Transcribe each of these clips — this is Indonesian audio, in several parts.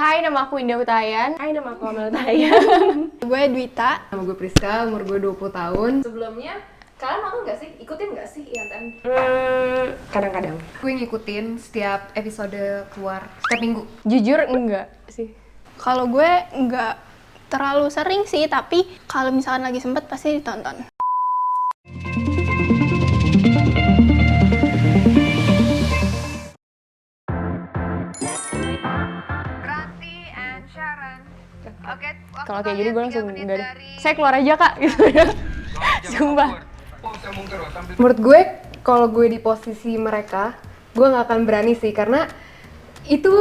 Hai, nama aku Indah Utayan. Hai, nama aku Amel Tayan. Gue Dwita. Nama gue Priska, umur gue 20 tahun. Sebelumnya, kalian nonton nggak sih? Ikutin nggak sih IATM? Kadang-kadang. Gue ngikutin setiap episode keluar setiap minggu. Jujur enggak sih. Kalau gue nggak terlalu sering sih, tapi kalau misalkan lagi sempet pasti ditonton. Kalau kayak gini gue langsung enggak deh. Saya keluar aja kak, gitu ya. Sumpah. Menurut gue, kalau gue di posisi mereka, gue nggak akan berani sih karena itu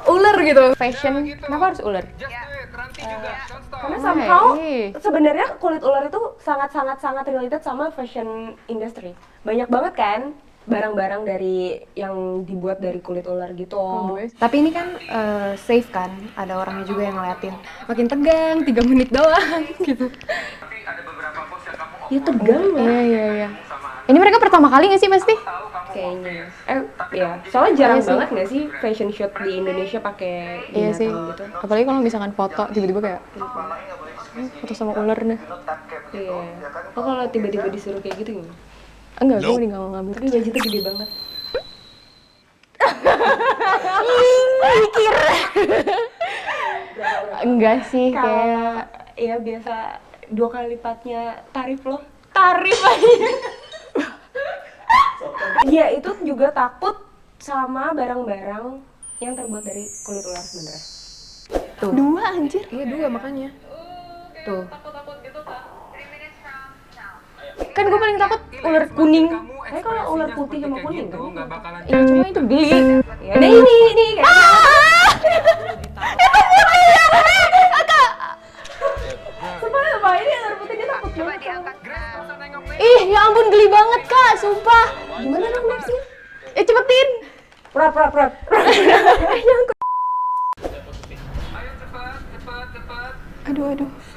ular gitu. Fashion, kenapa harus ular? Karena somehow Iya. sebenarnya kulit ular itu sangat related sama fashion industry. Banyak banget kan barang-barang dari yang dibuat dari kulit ular gitu. Tapi ini kan safe kan, ada orangnya juga yang ngeliatin. Makin tegang, 3 menit doang gitu. Ya tegang lah Iya. Ini mereka pertama kali nggak sih pasti? kayaknya. Ya, soalnya jarang Iya sih. banget nggak sih fashion shoot di Indonesia pakai Iya sih. binatang gitu. Apalagi kalau misalkan foto, tiba-tiba kayak foto sama ular nih. Iya. Oh, kalau tiba-tiba disuruh kayak gitu gimana? Enggak, gue mending nggak ngambil. Tapi budgetnya gede banget. Enggak sih, kayak Ya biasa 2 kali lipatnya tarif loh. Tarif aja. Dia itu juga takut sama barang-barang yang terbuat dari kulit ular sebenarnya. Tuh. 2 anjir. Iya 2 makanya. Tuh. kan gue paling takut ular kuning. Tapi kalau ular putih sama kuning kan? Iya, cuma itu geli. Ya, nah ini kayak Sumpah apa ini ular putih dia takut banget. Ih, ya ampun geli banget kak, sumpah. Gimana dong sih? Cepetin. Prat.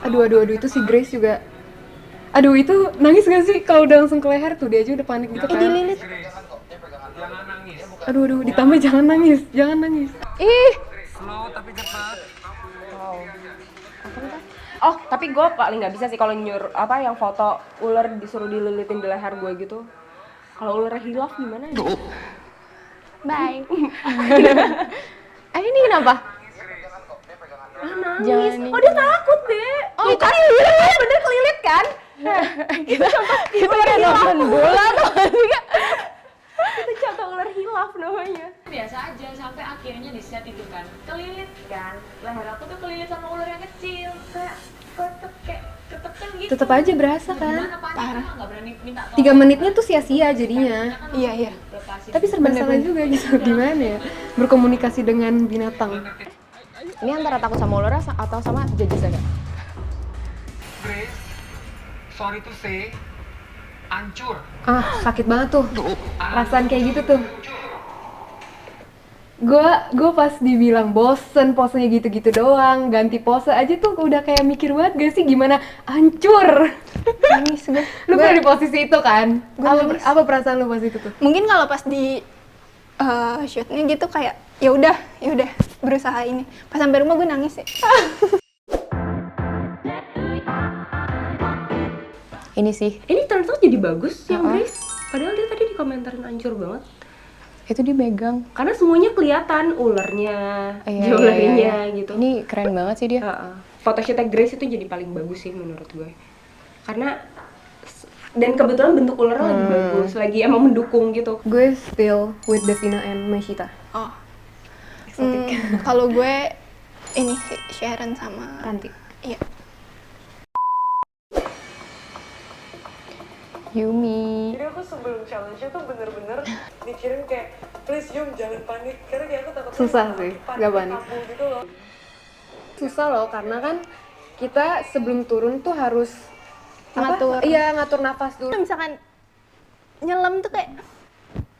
Aduh itu si Grace juga. Aduh itu nangis gak sih kalau udah langsung ke leher tuh, dia aja udah panik gitu kan. Dililit. Aduh ditambah jangan nangis. Ih, Oh, tapi gue paling nggak bisa sih kalau yang foto ular disuruh dililitin di leher gue gitu. Kalau ular hilaf gimana? bye. Ini kenapa? Nangis. Jangan nih. Oh, dia takut deh. Oh, Itu kelilit, bener kelilit kan? Itu kayak nonton bola tuh. Itu contoh ular hilaf namanya. Biasa aja sampai akhirnya di set itu kan kelilit kan, leher aku tuh kelilit sama ular yang kecil, kayak ketekan gitu. Tetep aja berasa kan. Gimana panik, nggak berani minta 3 menitnya tuh sia-sia jadinya. Iya. Tapi serba salah juga gitu, gimana ya berkomunikasi dengan binatang. Ini antara takut sama ular atau sama judges ya kak? Grace, sorry to say, hancur. Sakit banget tuh perasaan kayak gitu tuh. Gue pas dibilang bosen posenya gitu-gitu doang, ganti pose aja tuh udah kayak mikir banget gak sih gimana hancur. Nangis gue. Lu pernah di posisi itu kan? Gue nangis. Apa perasaan lu pas itu tuh? Mungkin kalau pas di shootnya gitu kayak ya udah berusaha ini. Pas sampai rumah gue nangis sih. Ini sih, Ini turns out jadi bagus yang Grace. Padahal dia tadi dikomentarin hancur banget. itu dia megang. Karena semuanya kelihatan ularnya, Iya, jewelry-nya iya. gitu. Ini keren banget sih dia. Photoshootnya Grace itu jadi paling bagus sih menurut gue. Karena dan kebetulan bentuk ularnya lagi bagus, lagi emang mendukung gitu. Gue still with Devina and Meshita. Oh. Kalau gue ini sih Sharon sama Ranti. Iya. Yumi. Jadi aku sebelum challenge-nya tuh bener-bener mikirin kayak please Yum jangan panik karena kayak aku takut Susah sih, nggak panik. gitu loh. Susah loh karena kan kita sebelum turun tuh harus Ngatur. ngatur nafas dulu. Misalkan nyelam tuh kayak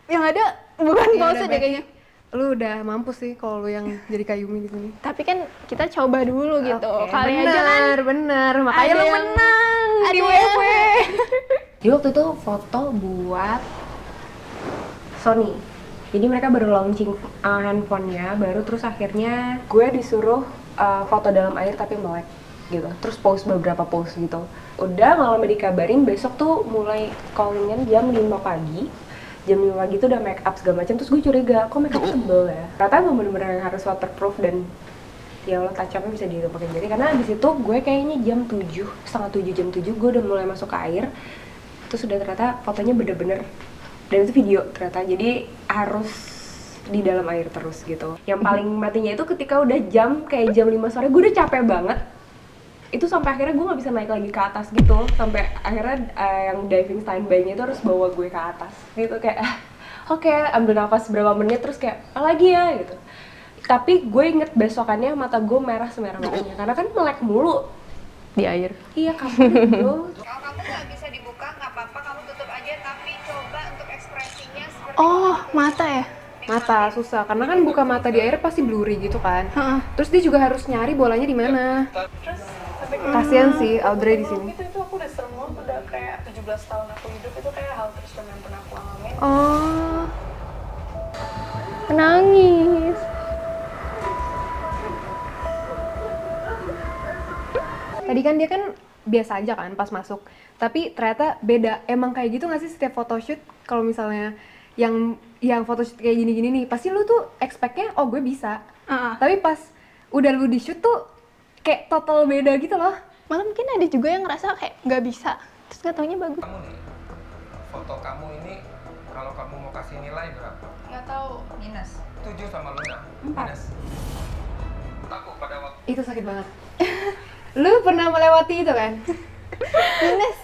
yang ada bukan Iya, pose udah deh kayaknya. Lu udah mampus sih kalau lu yang jadi Kayumi di sini. Tapi kan kita coba dulu gitu. Oke, Kali aja kan bener. Makanya ada lu yang- menang di ada WW. Dia waktu itu foto buat Sony. Jadi mereka baru launching handphonenya, baru terus akhirnya gue disuruh foto dalam air tapi melek gitu. Terus post beberapa post gitu. Udah malam dikabarin besok tuh mulai callingan jam 5 pagi. Jam 5 pagi tuh udah make up segala macam. Terus gue curiga, kok make up tebel ya? Ternyata emang bener-bener harus waterproof dan ya Allah touch up-nya bisa dihitung pakai jari. Karena abis itu gue kayaknya jam 7, setengah 7, jam 7 gue udah mulai masuk ke air. Terus udah ternyata fotonya bener-bener, dan itu video ternyata, jadi harus di dalam air terus gitu. Yang paling matinya itu ketika udah kayak jam 5 sore, gue udah capek banget. Itu sampai akhirnya gue gak bisa naik lagi ke atas gitu. Sampai akhirnya yang diving standby-nya itu harus bawa gue ke atas gitu, kayak oke, ambil nafas berapa menit terus kayak lagi ya gitu. Tapi gue inget besokannya mata gue merah semerah-merahnya karena kan melek mulu Di air. iya kamu bro. Kalau kamu nggak bisa dibuka, nggak apa-apa, kamu tutup aja. Tapi coba untuk ekspresinya seperti Oh, mata ya? Mata susah karena kan buka mata di air pasti blurry gitu kan. Heeh. Terus dia juga harus nyari bolanya di mana. Kasian sih Audrey di sini. Itu aku udah semua, udah kayak 17 tahun aku hidup, itu kayak hal terus yang pernah aku alamin. Oh, Nangis. Tadi kan dia kan biasa aja kan pas masuk. Tapi ternyata beda. Emang kayak gitu nggak sih setiap photoshoot? Kalau misalnya yang photoshoot kayak gini-gini nih, pasti lu tuh expect-nya oh gue bisa. Tapi pas udah lu di shoot tuh kayak total beda gitu loh. malah mungkin ada juga yang ngerasa kayak nggak bisa, terus nggak taunya bagus. Kamu nih, foto kamu ini kalau kamu mau kasih nilai berapa? nggak tahu minus. 7 sama Luna. Minus. Aku pada waktu Itu sakit banget. Lu pernah melewati itu kan? Minus.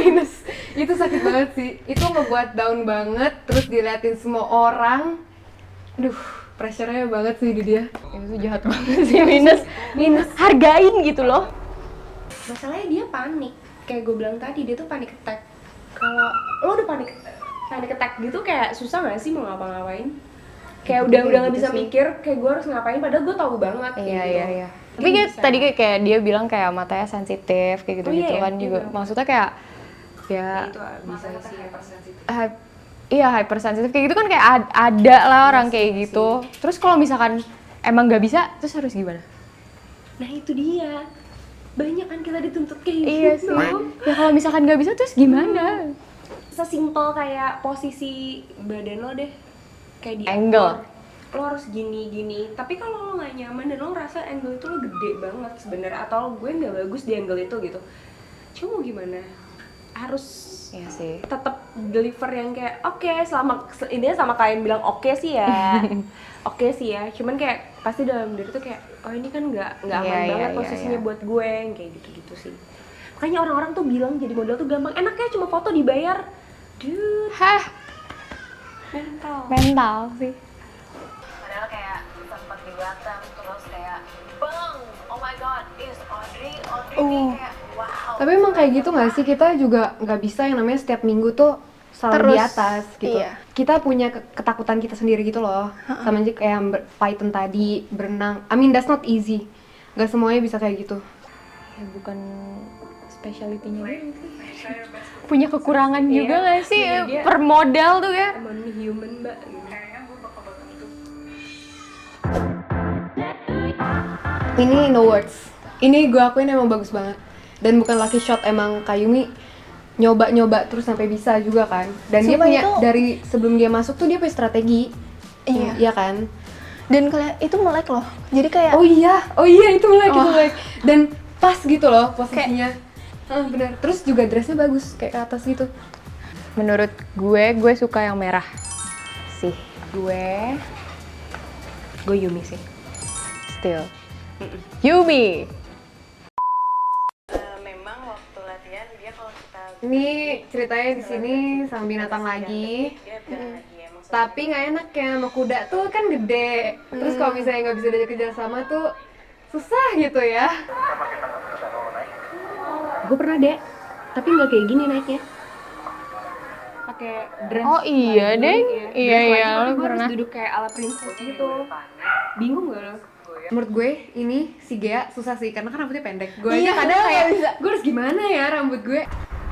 Minus. Itu sakit banget sih. Itu ngebuat down banget, terus diliatin semua orang. Aduh, pressure-nya banget sih di dia. Itu jahat banget sih, minus hargain gitu loh. Masalahnya dia panik, kayak gue bilang tadi, dia tuh panik attack. Kalau lo udah panik attack gitu kayak susah gak sih mau ngapa-ngapain? Kayak udah nggak bisa mikir, kayak gue harus ngapain, padahal gue tahu banget kayak gitu. Iya. Tapi kayak tadi kayak dia bilang kayak matanya sensitif kayak gitu-gitu Oh, iya, kan iya, juga. iya. Maksudnya kayak ya Itu bisa sih hypersensitif. iya hypersensitif kayak gitu kan, kayak ada lah orang kayak gitu. Terus kalau misalkan emang nggak bisa, terus harus gimana? Nah itu dia, banyak kan kita dituntut kayak Iya gitu. sih. Ya kalau misalkan nggak bisa terus gimana? Sesimpel kayak posisi badan lo deh, kayak di Angle. lo harus gini, tapi kalau lo nggak nyaman dan lo ngerasa angle itu lo gede banget sebenarnya, atau gue nggak bagus di angle itu gitu, cuma mau gimana, harus Iya sih. tetap deliver yang kayak oke, selama intinya sama kalian bilang oke sih ya. Oke sih ya, cuman kayak pasti dalam diri tuh kayak oh ini kan nggak aman Iya, banget iya, posisinya iya. buat gue, yang kayak gitu sih. Makanya orang-orang tuh bilang jadi model tuh gampang, enaknya cuma foto dibayar. Dude, Hah, mental sih. Padahal kayak sempat di Batam terus kayak bang, oh my god, is Audrey nih kayak wow. Tapi emang kayak gitu nggak sih, kita juga nggak bisa yang namanya setiap minggu tuh selalu Terus, di atas gitu. iya. Kita punya ketakutan kita sendiri gitu loh. Sama aja kayak Python tadi, berenang. I mean that's not easy. Gak semuanya bisa kayak gitu. Ya bukan specialty-nya dia sih. Punya kekurangan juga nggak sih dia- per model tuh ya? emang human mbak. Ini no words. Ini gue akuin emang bagus banget. Dan bukan lucky shot, emang Kayumi nyoba terus sampai bisa juga kan. Dan dia Sumpah punya itu- dari sebelum dia masuk tuh dia punya strategi. Iya. Iya kan? Dan kalian itu melek loh, jadi kayak Oh iya itu melek. Dan pas gitu loh posisinya. Bener. Terus juga dressnya bagus kayak ke atas gitu. Menurut gue suka yang merah sih. Gue Yumi sih. Still. Yumi. Memang waktu latihan dia kalau kita Ini ceritanya di sini sama binatang lagi. dia bilang lagi emang Tapi nggak enak ya, sama kuda tuh kan gede. Terus kalau misalnya nggak bisa diajak kerja sama tuh susah gitu ya. Gue pernah deh, tapi nggak kayak gini naiknya. Pakai dress. Oh iya lagi, deh. dress Iya, lagi, iya, tapi lo gue harus pernah. duduk kayak ala princess gitu. Bingung gak lo? Menurut gue ini si Gea susah sih karena kan rambutnya pendek. Gue aja kadang kayak gue harus gimana ya rambut gue.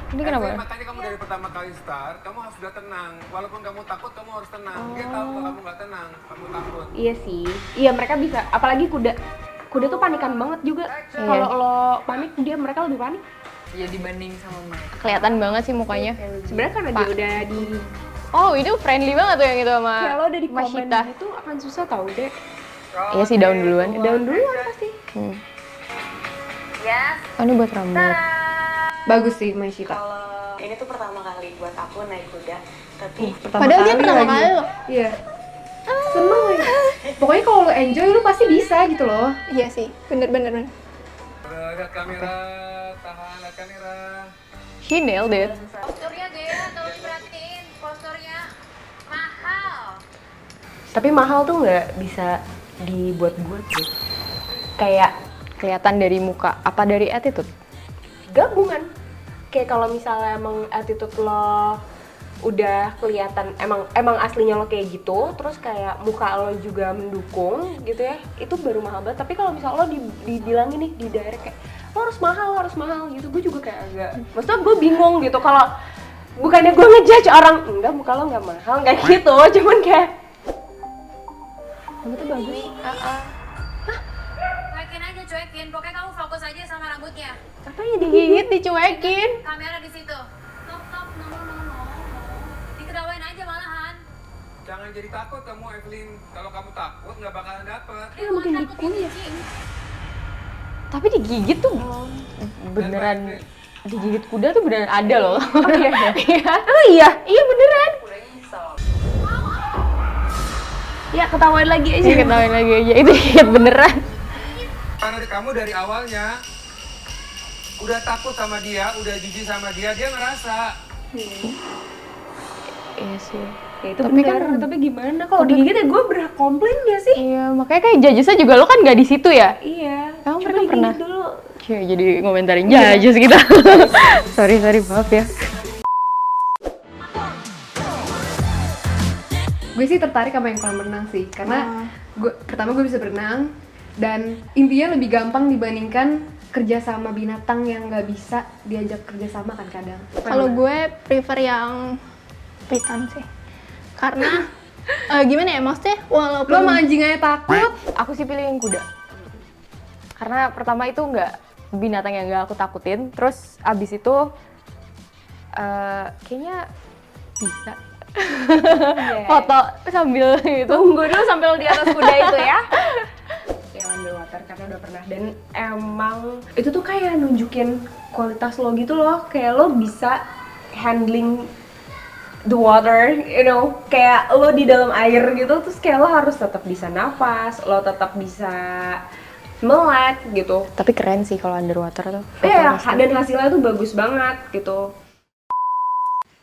Ini kenapa? Makanya kamu dari pertama kali start, kamu harus sudah tenang. Walaupun kamu takut, kamu harus tenang. Dia tahu kalau kamu nggak tenang, kamu takut. Iya sih. Iya mereka bisa. Apalagi kuda. Kuda tuh panikan banget juga. Kalau lo panik, mereka lebih panik. Ya dibanding sama mereka. Kelihatan banget sih mukanya. Sebenarnya karena dia udah di Oh, itu friendly banget tuh yang itu sama kayak lo udah di Mas komen Syita. gitu akan susah tau deh. Iya sih, daun duluan. Daun duluan pasti. Yes. Oh, ini buat rambut. Bagus sih Maishita. Kalau ini tuh pertama kali buat aku naik kuda, tapi Padahal dia pertama lagi. kali loh. Iya. Seneng lagi. Pokoknya kalau lo enjoy lu pasti bisa gitu loh. Iya sih, bener. Lihat kamera, tahan, lihat kamera. She nailed it. posturnya Dea tolong diperhatiin, posturnya mahal. Tapi mahal tuh nggak bisa dibuat-buat sih. Kayak Kelihatan dari muka, apa dari attitude? gabungan. Kayak kalau misalnya emang attitude lo udah kelihatan emang aslinya lo kayak gitu, terus kayak muka lo juga mendukung gitu ya, itu baru mahal banget. Tapi kalau misalnya lo dibilangin nih di direct kayak lo harus mahal gitu, gue juga kayak agak, maksudnya gue bingung gitu. Kalau bukannya gue ngejudge orang, enggak muka lo nggak mahal, nggak gitu, cuman kayak kamu tuh bagus. Cuekin, pokoknya kamu fokus aja sama rambutnya. Katanya Digigit, dicuekin. Kamera di situ. Stop, no. Diketawain aja malahan. Jangan jadi takut kamu, Evelyn. Kalau kamu takut, nggak bakalan dapet. Dia makin dikunyah. Tapi digigit tuh beneran, digigit kuda tuh beneran ada loh. Oh iya, iya beneran. Ya ketawain lagi aja. Ketawain lagi aja, itu digigit beneran. Karena kamu dari awalnya udah takut sama dia, udah jijik sama dia ngerasa. Iya sih. Ya itu Tapi bener, tapi gimana kalau digigit ya gue berhak komplain gak sih? Iya, makanya kayak judgesnya juga lo kan nggak di situ ya? Iya. Emang Coba mereka digigit pernah? dulu. Kayak jadi ngomentarin judges gitu. sorry, maaf ya. Gue sih tertarik sama yang kolam renang sih, karena pertama gue bisa berenang dan intinya lebih gampang dibandingkan kerja sama binatang yang nggak bisa diajak kerja sama kan kadang. Kalau gue prefer yang piton sih. Karena gimana ya, maksudnya walaupun lo sama anjing aja takut. Aku sih pilih yang kuda. Karena pertama itu nggak binatang yang nggak aku takutin, terus abis itu kayaknya bisa. Foto sambil gitu. Tunggu dulu sampai lo di atas kuda itu ya. Yang underwater karena udah pernah, dan emang itu tuh kayak nunjukin kualitas lo gitu loh, kayak lo bisa handling the water, you know, kayak lo di dalam air gitu, terus kayak lo harus tetap bisa nafas, lo tetap bisa melek gitu. Tapi keren sih kalau underwater tuh. Iya, dan hasilnya tuh bagus banget gitu.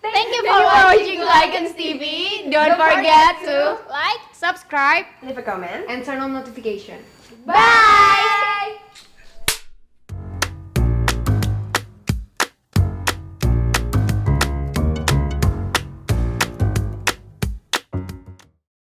Thank you for watching Lycans TV. Don't forget to like, subscribe, Leave a comment. And turn on notification. bye.